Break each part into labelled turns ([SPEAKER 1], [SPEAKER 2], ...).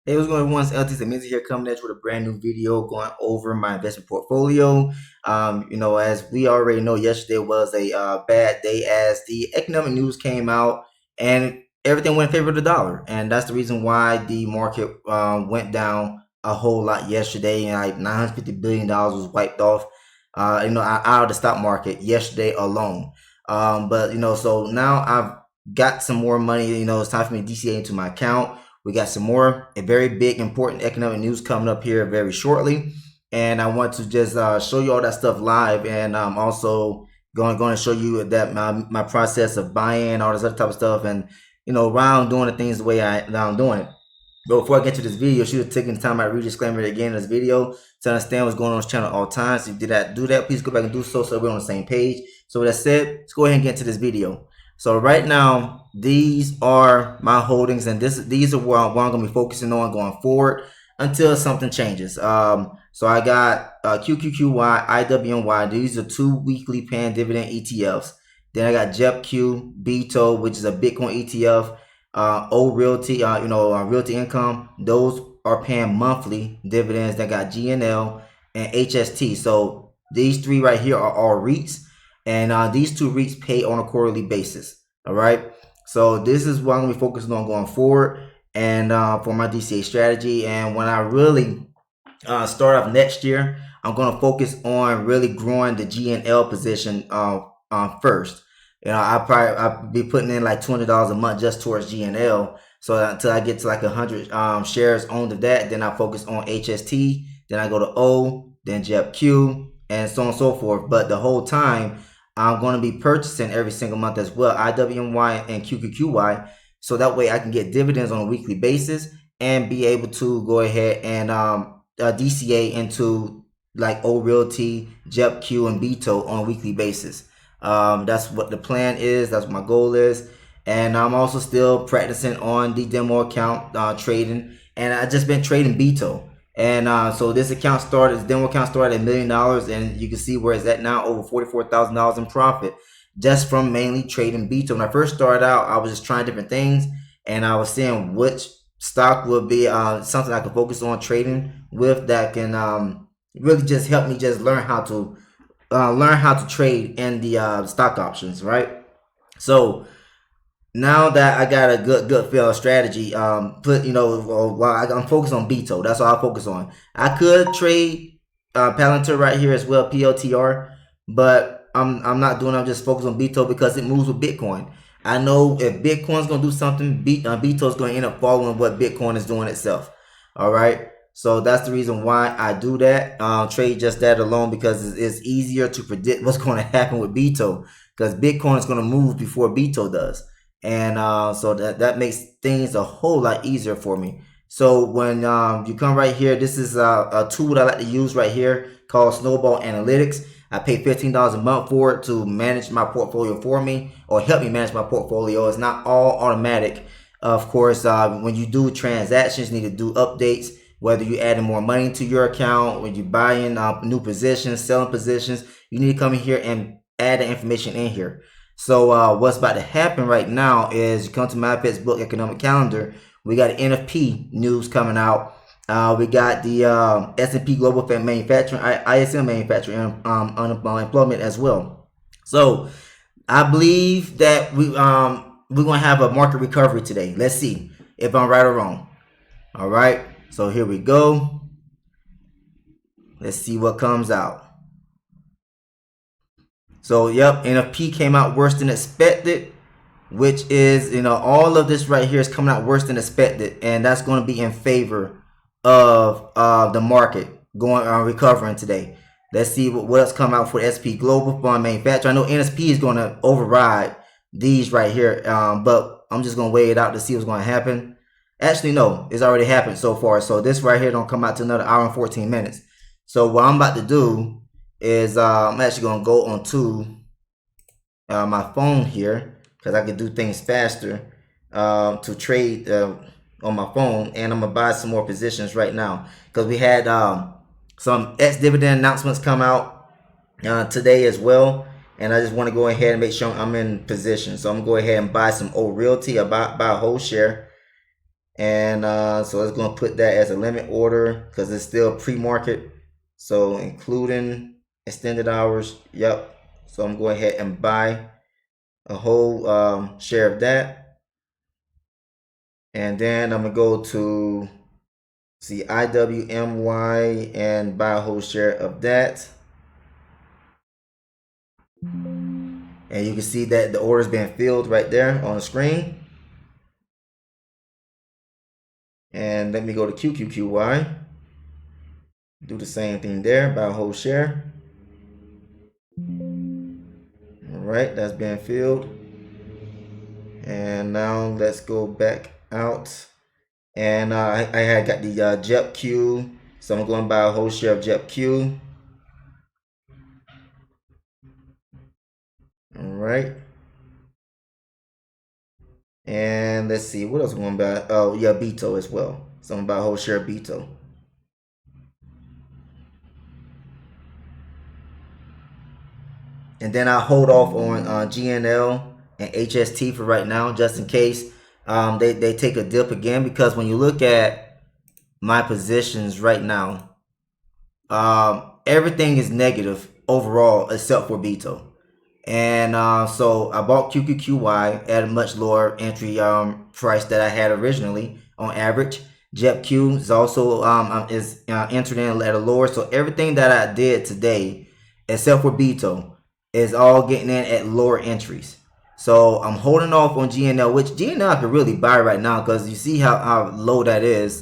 [SPEAKER 1] Hey, what's going on, everyone? It's LT Samizi here coming at you with a brand new video going over my investment portfolio. As we already know, yesterday was a bad day as the economic news came out and everything went in favor of the dollar. And that's the reason why the market went down a whole lot yesterday. And like $950 billion was wiped off, out of the stock market yesterday alone. So now I've got some more money. It's time for me to DCA into my account. We got some more a very big important economic news coming up here very shortly, and I want to just show you all that stuff live, and also going to show you that my process of buying all this other type of stuff, and why I'm doing the things the way I'm doing it. But before I get to this video, should have taken the time I read disclaimer again in this video to understand what's going on this channel at all times. If you do that, please go back and do so we're on the same page. So with that said, let's go ahead and get into this video. So right now, these are my holdings, and these are what I'm going to be focusing on going forward until something changes. So I got QQQY, IWNY. These are 2 weekly paying dividend ETFs. Then I got JEPQ, BETO, which is a Bitcoin ETF. O Realty, Realty Income. Those are paying monthly dividends. That got GNL and HST. So these 3 right here are all REITs. And these 2 REITs pay on a quarterly basis. All right. So this is what I'm going to be focusing on going forward, and for my DCA strategy. And when I really start off next year, I'm going to focus on really growing the GNL position first. I'll be putting in like $200 a month just towards GNL. So until I get to like 100 shares owned of that, then I focus on HST. Then I go to O, then JEPQ, and so on and so forth. But the whole time, I'm going to be purchasing every single month as well, IWNY and QQQY, so that way I can get dividends on a weekly basis and be able to go ahead and DCA into like O Realty, JEPQ, and BETO on a weekly basis. That's what the plan is. That's what my goal is. And I'm also still practicing on the demo account trading, and I just been trading BETO. And so this demo account started at $1 million, and you can see where it's at now, over $44,000 in profit, just from mainly trading BETO. When I first started out, I was just trying different things, and I was seeing which stock would be something I could focus on trading with that can really just help me just learn how to trade in the stock options, right? So now that I got a good feel of strategy, I'm focused on BETO. That's all I focus on. I could trade Palantir right here as well, PLTR, but I'm not doing. I'm just focused on BETO because it moves with Bitcoin. I know if Bitcoin's gonna do something, BETO's gonna end up following what Bitcoin is doing itself. All right. So that's the reason why I do that. Trade just that alone because it's easier to predict what's going to happen with BETO because Bitcoin is going to move before BETO does. And so that makes things a whole lot easier for me. So when you come right here, this is a tool that I like to use right here called Snowball Analytics. I pay $15 a month for it to manage my portfolio for me, or help me manage my portfolio. It's not all automatic. Of course, when you do transactions, you need to do updates, whether you're adding more money to your account, when you're buying new positions, selling positions, you need to come in here and add the information in here. So what's about to happen right now is you come to my Pet's book economic calendar. We got NFP news coming out. We got the S&P Global Manufacturing, ISM Manufacturing Unemployment as well. So I believe that we're gonna have a market recovery today. Let's see if I'm right or wrong. All right. So here we go. Let's see what comes out. So yep, NFP came out worse than expected, which is, all of this right here is coming out worse than expected, and that's going to be in favor of the market going recovering today. Let's see what else come out for SP Global Fund Manufacturer. I know NSP is going to override these right here, but I'm just going to wait it out to see what's going to happen. Actually, no, it's already happened so far. So this right here don't come out to another hour and 14 minutes. So what I'm about to do is I'm actually going to go onto my phone here because I can do things faster to trade on my phone, and I'm gonna buy some more positions right now because we had some ex-dividend announcements come out today as well, and I just want to go ahead and make sure I'm in position. So I'm gonna go ahead and buy some O Realty. I buy a whole share, And so it's going to put that as a limit order because it's still pre-market. So including extended hours. Yep. So I'm going ahead and buy a whole share of that. And then I'm going to go to see IWMY and buy a whole share of that. And you can see that the order's been filled right there on the screen. And let me go to QQQY. Do the same thing there, buy a whole share. All right, that's been filled. And now let's go back out. And I had got the JEPQ. So I'm going to buy a whole share of JEPQ. All right. And let's see, what else I'm going to buy? Oh, yeah, Beto as well. So I'm going to buy a whole share of Beto. And then I'll hold off on GNL and HST for right now, just in case they take a dip again. Because when you look at my positions right now, everything is negative overall except for Beto. And so I bought QQQY at a much lower entry price that I had originally on average. JEPQ is also entered in at a lower. So everything that I did today, except for Beto, is all getting in at lower entries. So I'm holding off on GNL, which GNL I could really buy right now because you see how low that is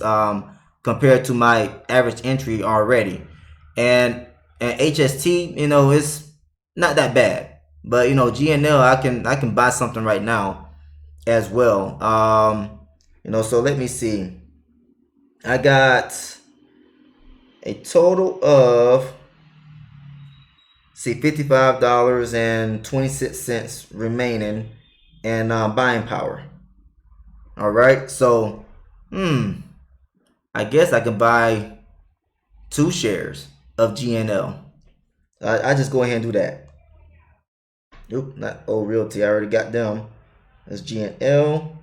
[SPEAKER 1] compared to my average entry already. And HST, you know, it's not that bad. But you know, GNL, I can buy something right now as well. You know, so let me see. I got a total of $55.26 remaining and buying power. All right, so I guess I can buy 2 shares of GNL. I just go ahead and do that. Nope, not O Realty. I already got them. That's GNL.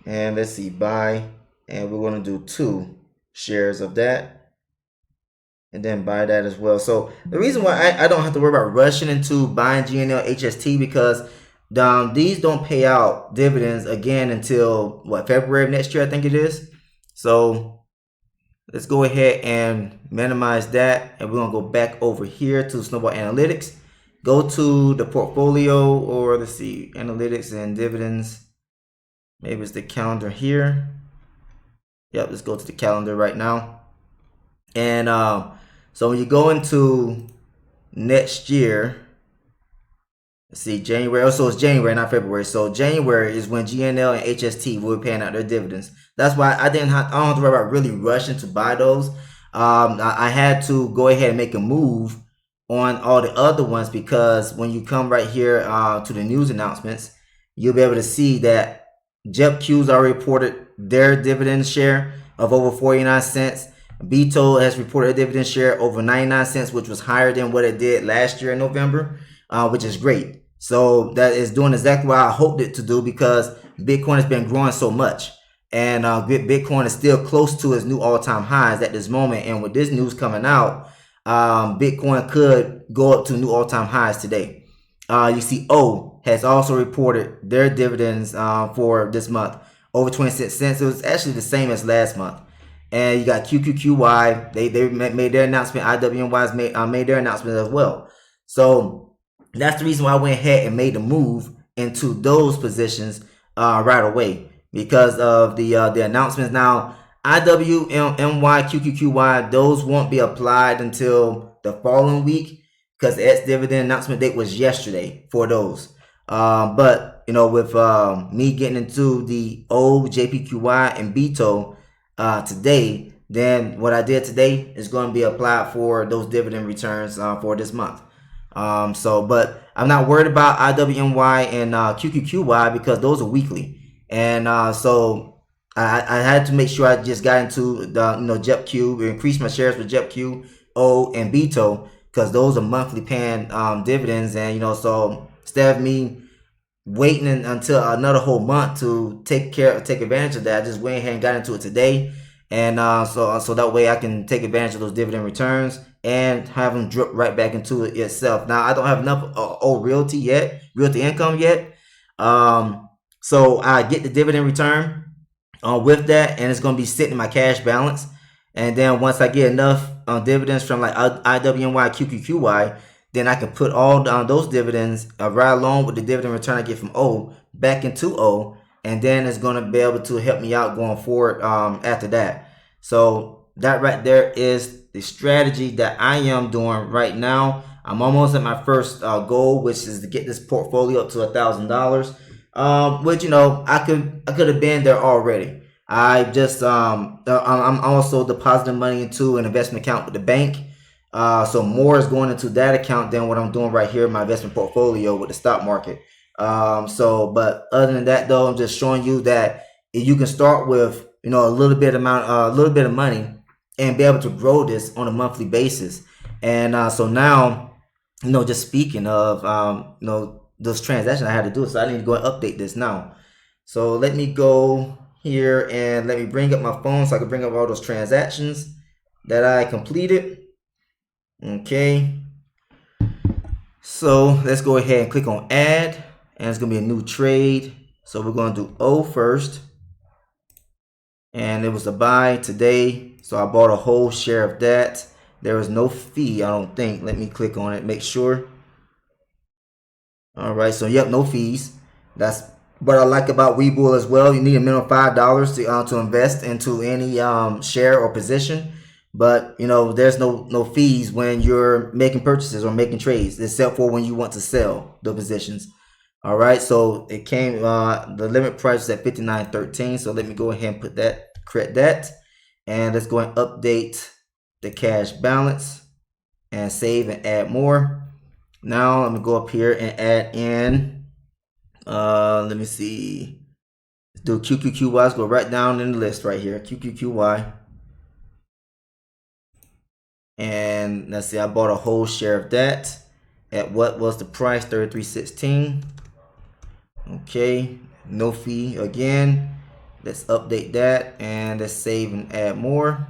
[SPEAKER 1] And let's see, buy. And we're going to do 2 shares of that. And then buy that as well. So the reason why I don't have to worry about rushing into buying GNL HST because these don't pay out dividends again until what, February of next year, I think it is. So let's go ahead and minimize that. And we're going to go back over here to Snowball Analytics. Go to the portfolio, or let's see, analytics and dividends. Maybe it's the calendar here. Yep, let's go to the calendar right now. And so when you go into next year, let's see, January. Also, it's January, not February. So January is when GNL and HST will be paying out their dividends. That's why I don't have to worry about really rushing to buy those. I had to go ahead and make a move on all the other ones because when you come right here to the news announcements, you'll be able to see that JEPQ's already reported their dividend share of over 49 cents. Beto has reported a dividend share over 99 cents, which was higher than what it did last year in November, which is great. So that is doing exactly what I hoped it to do because Bitcoin has been growing so much. And Bitcoin is still close to its new all-time highs at this moment. And with this news coming out, Bitcoin could go up to new all-time highs today. You see O has also reported their dividends for this month, over 26 cents. It was actually the same as last month. And you got QQQY. They made their announcement. IWMY's made their announcement as well. So that's the reason why I went ahead and made the move into those positions right away because of the announcements. Now, IWMY, QQQY, those won't be applied until the following week because the ex-dividend announcement date was yesterday for those. But, you know, with me getting into the old JPQY and Beto today, then what I did today is going to be applied for those dividend returns for this month. But I'm not worried about IWMY and QQQY because those are weekly. And so I had to make sure I just got into the JEPQ, increase my shares with JEPQ, O, and Beto because those are monthly paying dividends. And so instead of me waiting until another whole month to take advantage of that. I just went ahead and got into it today, and so that way I can take advantage of those dividend returns and have them drip right back into it itself. Now I don't have enough realty income yet, so I get the dividend return with that, and it's going to be sitting in my cash balance. And then once I get enough dividends from like IWNY, QQQY, then I can put all those dividends right along with the dividend return I get from O back into O, and then it's going to be able to help me out going forward after that. So that right there is the strategy that I am doing right now. I'm almost at my first goal, which is to get this portfolio up to $1,000. Which I could have been there already. I just I'm also depositing money into an investment account with the bank. So more is going into that account than what I'm doing right here in my investment portfolio with the stock market. But other than that, though, I'm just showing you that you can start with a little bit of money and be able to grow this on a monthly basis. And so now, just speaking of those transactions I had to do, so I need to go and update this now. So let me go here and let me bring up my phone so I can bring up all those transactions that I completed. Okay. So let's go ahead and click on add, and it's gonna be a new trade. So we're gonna do O first, and it was a buy today. So I bought a whole share of that. There was no fee, I don't think. Let me click on it, make sure. All right, so yep, no fees. That's what I like about Webull as well. You need a minimum $5 to invest into any share or position, but there's no fees when you're making purchases or making trades, except for when you want to sell the positions. All right, so it came. The limit price is at 59.13. So let me go ahead and correct that, and let's go and update the cash balance and save and add more. Now I'm gonna go up here and add in. Let me see. Let's do QQQY. Let's go right down in the list right here. QQQY. And let's see. I bought a whole share of that. At what was the price? 33.16. Okay. No fee again. Let's update that and let's save and add more.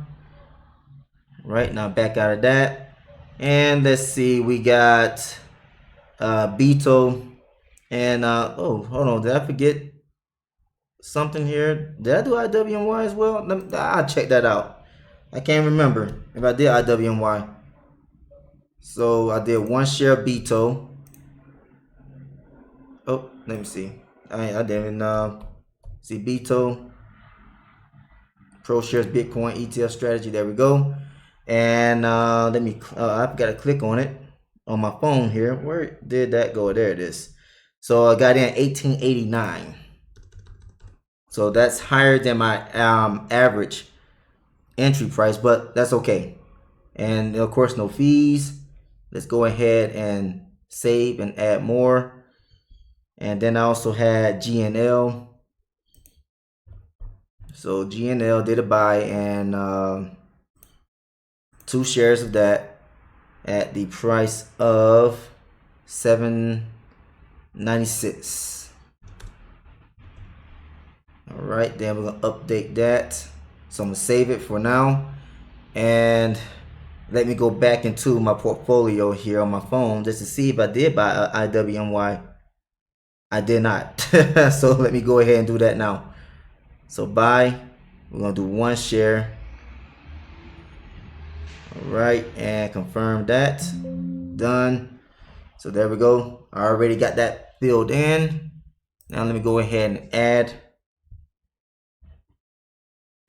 [SPEAKER 1] Right now, back out of that. And let's see. We got Beto. And oh, hold on, did I forget something here? Did I do IWNY as well? I'll check that out. I can't remember if I did IWNY. So I did one share Beto. Oh, let me see. I didn't see Beto. Pro shares Bitcoin ETF strategy. There we go. And let me. I've got to click on it on my phone here. Where did that go? There it is. So I got in 1889. So that's higher than my average entry price, but that's okay. And of course, no fees. Let's go ahead and save and add more. And then I also had GNL. So GNL did a buy and 2 shares of that at the price of $7.96. All right, then we're gonna update that. So I'm gonna save it for now, and let me go back into my portfolio here on my phone just to see if I did buy IWNY. I did not. So let me go ahead and do that now. So buy, we're gonna do 1 share. All right, and confirm that. Done. So there we go. I already got that filled in. Now let me go ahead and add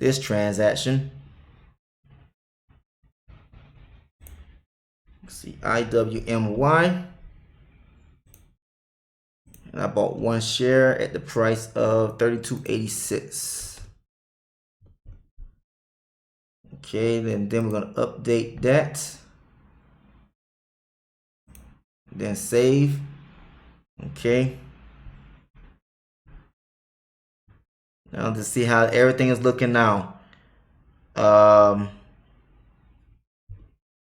[SPEAKER 1] this transaction. Let's see, IWMY. And I bought 1 share at the price of $32.86. Okay, then we're gonna update that. Then save. Okay. Now to see how everything is looking now. Let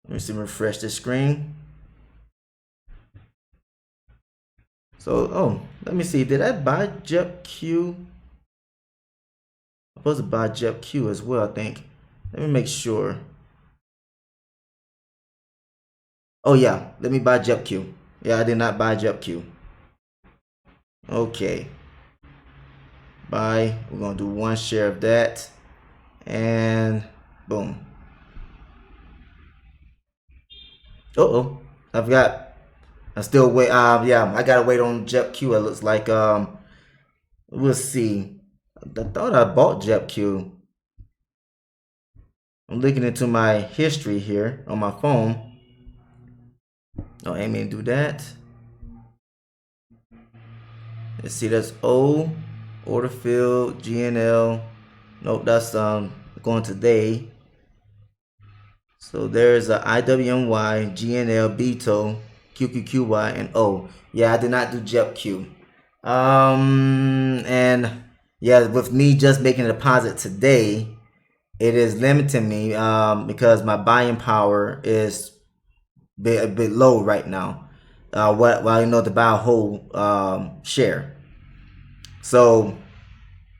[SPEAKER 1] me see, refresh the screen. So, oh, let me see. Did I buy JEPQ? I'm supposed to buy JEPQ as well, I think. Let me make sure. Oh, yeah. Let me buy JEPQ. Yeah, I did not buy JEPQ. Okay. Buy. We're going to do 1 share of that. And boom. Uh-oh. I forgot. I still wait. Yeah, I gotta wait on JEPQ. It looks like. We'll see. I thought I bought JEPQ. I'm looking into my history here on my phone. Oh, I ain't mean to do that. Let's see. That's O, order field, GNL. Nope, that's going today. So there's a IWMY, GNL, BTO, QQQY, and O. Yeah, I did not do JEPQ. And yeah, with me just making a deposit today, it is limiting me because my buying power is a bit low right now. While you know to buy a whole share. So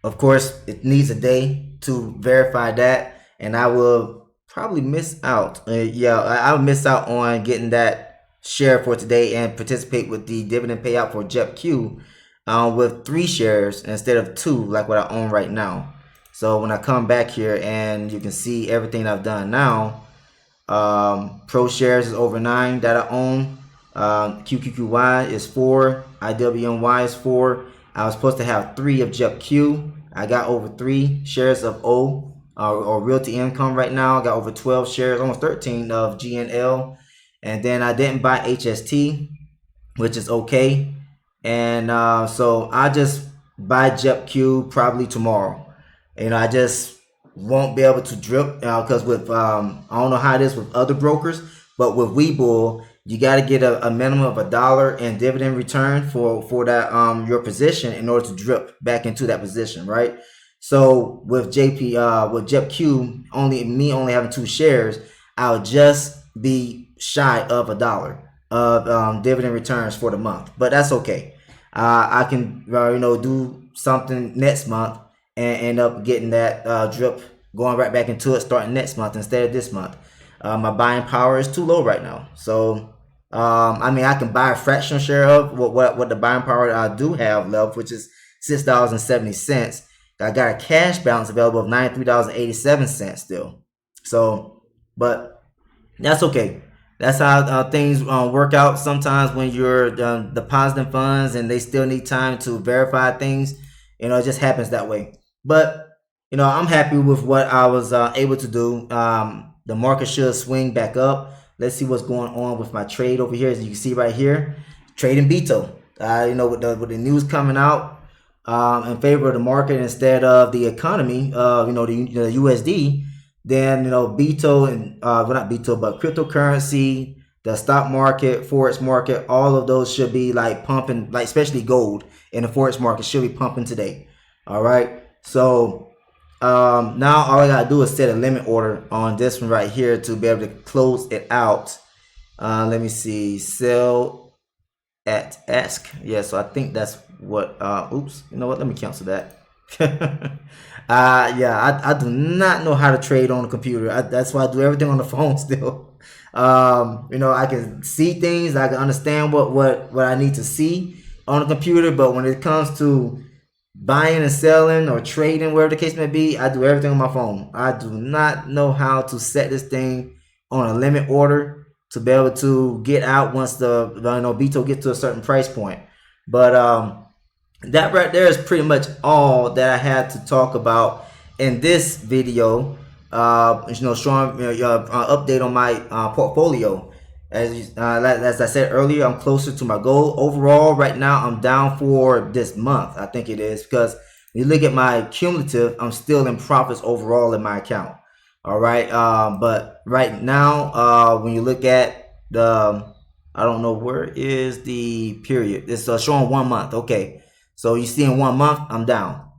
[SPEAKER 1] of course it needs a day to verify that, and I will probably miss out. Yeah, I'll miss out on getting that share for today and participate with the dividend payout for JEPQ with 3 shares instead of 2 like what I own right now. So when I come back here and you can see everything I've done now, Pro shares is over 9 that I own. QQQY is 4. IWMY is 4. I was supposed to have 3 of JEPQ. I got over 3 shares of O or Realty Income right now. I got over 12 shares, almost 13 of GNL. And then I didn't buy HST, which is okay. And so I just buy JEPQ probably tomorrow. You know, I just won't be able to drip because with I don't know how it is with other brokers, but with Webull, you got to get a minimum of $1 in dividend return for that your position in order to drip back into that position, right? So with with JEPQ, only having 2 shares, I'll just be shy of $1 of dividend returns for the month, but that's okay. I can do something next month and end up getting that drip going right back into it starting next month instead of this month. My buying power is too low right now, so I mean I can buy a fractional share of what the buying power I do have left, which is $6.70. I got a cash balance available of $93.87 still. So, but that's okay. That's how things work out sometimes when you're depositing funds and they still need time to verify things. You know, it just happens that way. But, you know, I'm happy with what I was able to do. The market should swing back up. Let's see what's going on with my trade over here. As you can see right here, trading BTO. You know, with the news coming out in favor of the market instead of the economy, you know, the USD, then, you know, BTO and well, not BTO, but cryptocurrency, the stock market, forex market, all of those should be like pumping, like especially gold in the forex market should be pumping today. All right. So now all I gotta do is set a limit order on this one right here to be able to close it out. Let me see, sell at ask. Yeah, so I think that's what oops, you know what, let me cancel that. Yeah, I do not know how to trade on the computer. That's why I do everything on the phone still. You know, I can see things, I can understand what I need to see on the computer, but when it comes to buying and selling or trading, wherever the case may be, I do everything on my phone. I do not know how to set this thing on a limit order to be able to get out once the BTO gets to a certain price point. But that right there is pretty much all that I had to talk about in this video. You know, showing update on my portfolio. As I said earlier, I'm closer to my goal. Overall, right now, I'm down for this month. I think it is because when you look at my cumulative, I'm still in profits overall in my account. All right, but right now, when you look at the, I don't know where is the period. It's showing 1 month. Okay, so you see in 1 month, I'm down.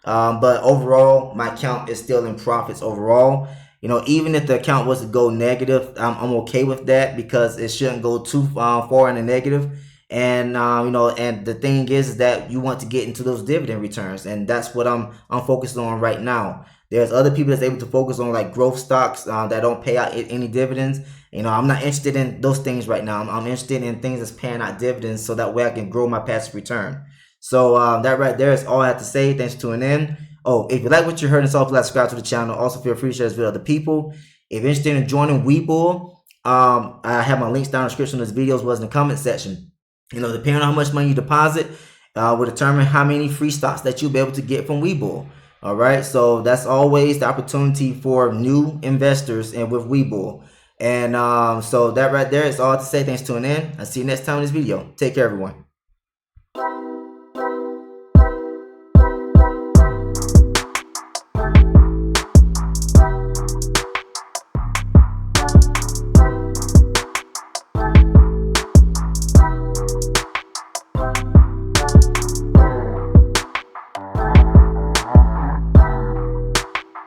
[SPEAKER 1] But overall, my account is still in profits overall. You know, even if the account was to go negative, I'm okay with that because it shouldn't go too far in the negative. And and the thing is that you want to get into those dividend returns, and that's what I'm focused on right now. There's other people that's able to focus on like growth stocks that don't pay out any dividends. I'm not interested in those things right now. I'm interested in things that's paying out dividends, so that way I can grow my passive return. So that right there is all I have to say. Thanks for tuning in. Oh, if you like what you heard and saw, please subscribe to the channel. Also, feel free to share this video with other people. If you're interested in joining Webull, I have my links down in the description of this video as well as in the comment section. Depending on how much money you deposit, will determine how many free stocks that you'll be able to get from Webull. All right, so that's always the opportunity for new investors and with Webull. And so that right there is all to say. Thanks for tuning in. I'll see you next time in this video. Take care, everyone.